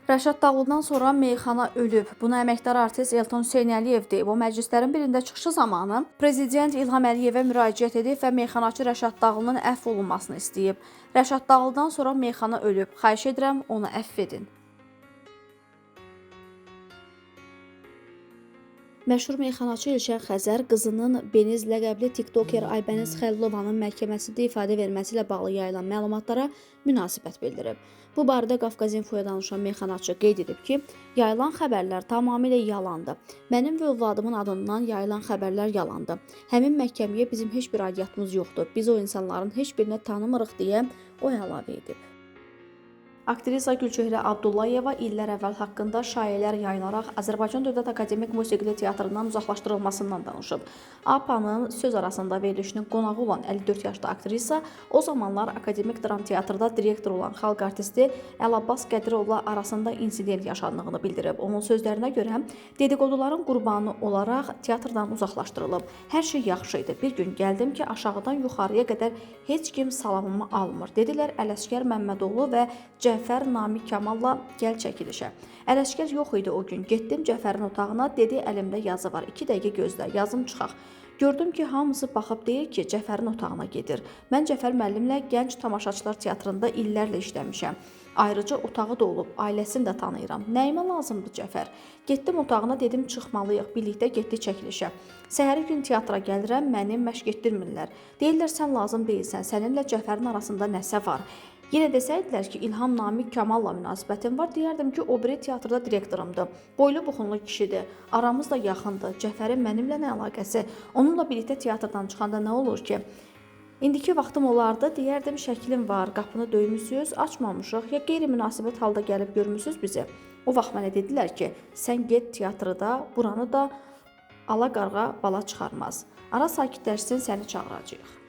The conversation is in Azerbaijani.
Rəşad Dağlıdan sonra meyxana ölüb. Bunu əməkdar artist Elton Hüseynəliyev deyib. O məclislərin birində çıxışı zamanı Prezident İlham Əliyevə müraciət edib və meyxanaçı Rəşad Dağlının əfv olunmasını istəyib. Rəşad Dağlıdan sonra meyxana ölüb. Xahiş edirəm, onu əfv edin. Məşhur meyxanaçı Elşən Xəzər qızının Beniz ləqəbli tiktoker Aybəniz Xəlilovanın məhkəməsində ifadə verməsi ilə bağlı yayılan məlumatlara münasibət bildirib. Bu barədə Qafqaz-Infoya danışan meyxanaçı qeyd edib ki, yayılan xəbərlər tamamilə yalandır. Mənim və övladımın adından yayılan xəbərlər yalandır. Həmin məhkəməyə bizim heç bir aidiyyatımız yoxdur. Biz o insanların heç birini tanımırıq deyə o əlavə edib. Aktrisa Gülçöhrə Abdullayeva illər əvvəl haqqında şayiələr yayılaraq Azərbaycan Dövlət Akademik Musiqili Teatrından uzaqlaşdırılmasından danışıb. APA-nın söz arasında verilişinin qonağı olan 54 yaşlı aktrisa o zamanlar Akademik Dram Teatrda direktor olan xalq artisti Əlabbas Qədirovla arasında insident yaşandığını bildirib. Onun sözlərinə görə dedikoduların qurbanı olaraq teatrdan uzaqlaşdırılıb. Hər şey yaxşı idi. Bir gün gəldim ki, aşağıdan yuxarıya qədər heç kim salamımı almır. Dedilər Ələsgər Məmmədoğlu və Cəfər Namiq Kamalla gəl çəkilişə. Ələsgər yox idi o gün. Getdim Cəfərin otağına, dedi əlimdə yazı var. 2 dəqiqə gözlə, yazım çıxaq. Gördüm ki, hamısı baxıb deyir ki, Cəfərin otağına gedir. Mən Cəfər müəllimlə Gənc Tamaşaçılar Teatrında illərlə işləmişəm. Ayrıca otağı da olub, ailəsini də tanıyıram. Nəyimə lazımdır Cəfər? Getdim otağına, dedim çıxmalıyıq, birlikdə getdik çəkilişə. Səhəri gün teatra gəlirəm, məni məşq etdirmirlər. Deyirlər sən lazım deyilsən, səninlə Cəfərin arasında nəsə var. Yenə desəydilər ki, İlham Namiq Kamalla münasibətim var, deyərdim ki, o biri teatrda direktorumdur. Boylu buxunlu kişidir, aramız da yaxındır. Cəfərin mənimlə nə əlaqəsi? Onunla birlikdə teatrdan çıxanda nə olur ki? İndiki vaxtım olardı, deyərdim şəklim var, qapını döymüsünüz, açmamışıq, ya qeyri-münasibət halda gəlib görmüsünüz bizi. O vaxt mənə dedilər ki, sən get teatrda, buranı da ala qarğa bala çıxarmaz. Ara sakitləşsin, səni çağıracağıq.